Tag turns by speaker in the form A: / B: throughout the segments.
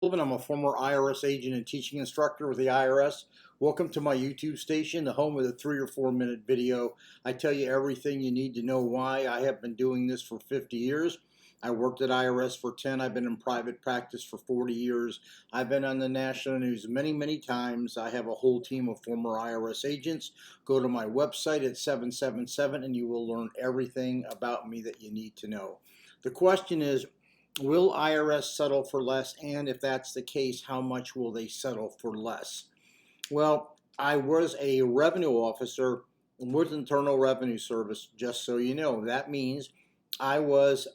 A: Sullivan. I'm a former IRS agent and teaching instructor with the IRS. Welcome to my YouTube station, the home of the 3 or 4 minute video. I tell you everything you need to know why. I have been doing this for 50 years. I worked at IRS for 10. I've been in private practice for 40 years. I've been on the national news many times. I have a whole team of former IRS agents. Go to my website at 777 and you will learn everything about me that you need to know. The question is, will IRS settle for less? And if that's the case, how much will they settle for less? Well, I was a revenue officer with Internal Revenue Service, just so you know. That means I was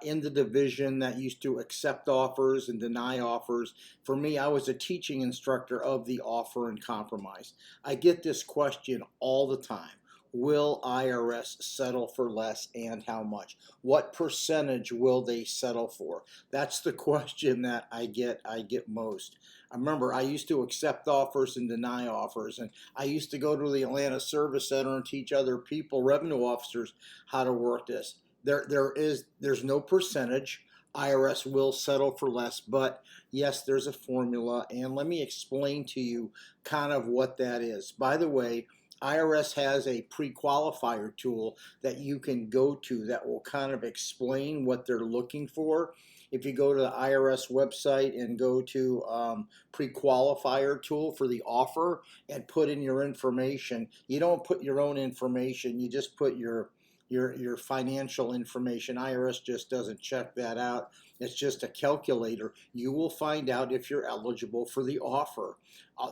A: in the division that used to accept offers and deny offers. For me, I was a teaching instructor of the offer and compromise. I get this question all the time. Will IRS settle for less and how much? What percentage will they settle for? That's the question that I get most. I remember I used to accept offers and deny offers, and I used to go to the Atlanta Service Center and teach other people, revenue officers, how to work this. There's no percentage. IRS will settle for less, but yes, there's a formula, and let me explain to you kind of what that is. By the way, IRS has a pre-qualifier tool that you can go to that will kind of explain what they're looking for. If you go to the IRS website and go to pre-qualifier tool for the offer and put in your information, you don't put your own information, you just put your financial information. IRS just doesn't check that out. It's just a calculator. You will find out if you're eligible for the offer.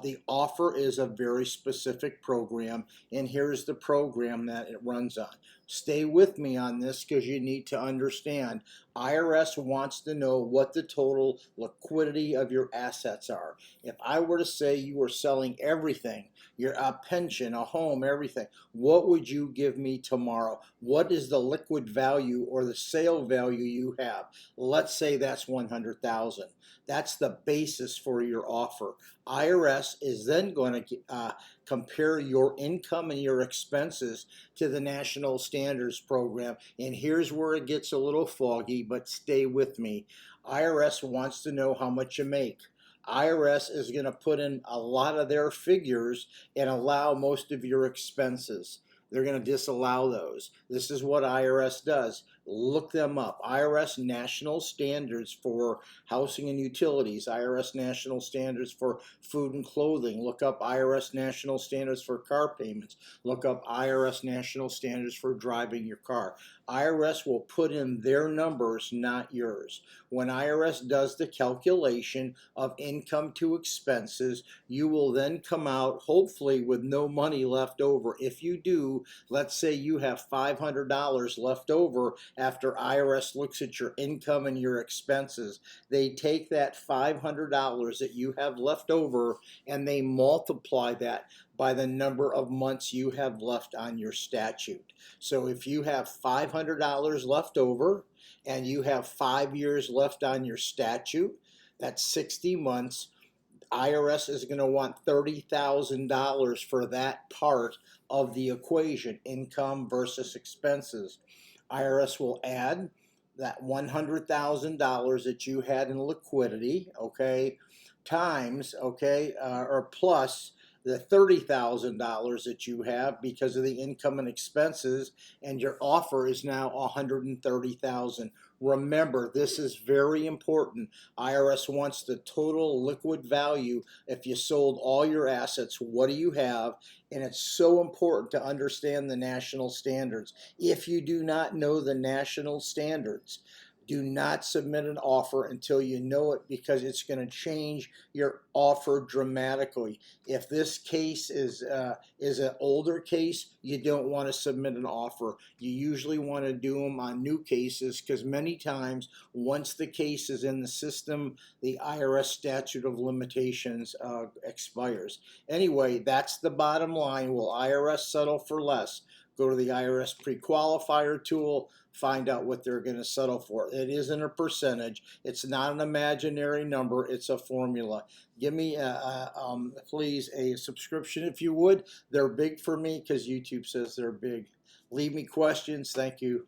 A: The offer is a very specific program, and here's the program that it runs on. Stay with me on this because you need to understand. IRS wants to know what the total liquidity of your assets are. If I were to say you were selling everything, your pension, a home, everything, what would you give me tomorrow? What is the liquid value or the sale value you have? Let's say that's $100,000. That's the basis for your offer. IRS is then going to compare your income and your expenses to the National Standards Program. And here's where it gets a little foggy, but stay with me. IRS wants to know how much you make. IRS is going to put in a lot of their figures and allow most of your expenses. They're going to disallow those. This is what IRS does. Look them up. IRS National Standards for Housing and Utilities, IRS National Standards for Food and Clothing. Look up IRS National Standards for Car Payments. Look up IRS National Standards for driving your car. IRS will put in their numbers, not yours. When IRS does the calculation of income to expenses, you will then come out hopefully with no money left over. If you do, let's say you have $500 left over after IRS looks at your income and your expenses. They take that $500 that you have left over and they multiply that by the number of months you have left on your statute. So if you have $500 left over and you have 5 years left on your statute, that's 60 months. IRS is going to want $30,000 for that part of the equation, income versus expenses. IRS will add that $100,000 that you had in liquidity, okay, times, okay, or plus the $30,000 that you have because of the income and expenses, and your offer is now $130,000. Remember, this is very important. IRS wants the total liquid value. If you sold all your assets, what do you have? And it's so important to understand the national standards. If you do not know the national standards, do not submit an offer until you know it, because it's going to change your offer dramatically. If this case is an older case, you don't want to submit an offer. You usually want to do them on new cases, because many times once the case is in the system, the IRS statute of limitations expires. Anyway, that's the bottom line. Will IRS settle for less? Go to the IRS pre-qualifier tool, find out what they're going to settle for. It isn't a percentage. It's not an imaginary number. It's a formula. Give me, please, a subscription if you would. They're big for me because YouTube says they're big. Leave me questions. Thank you.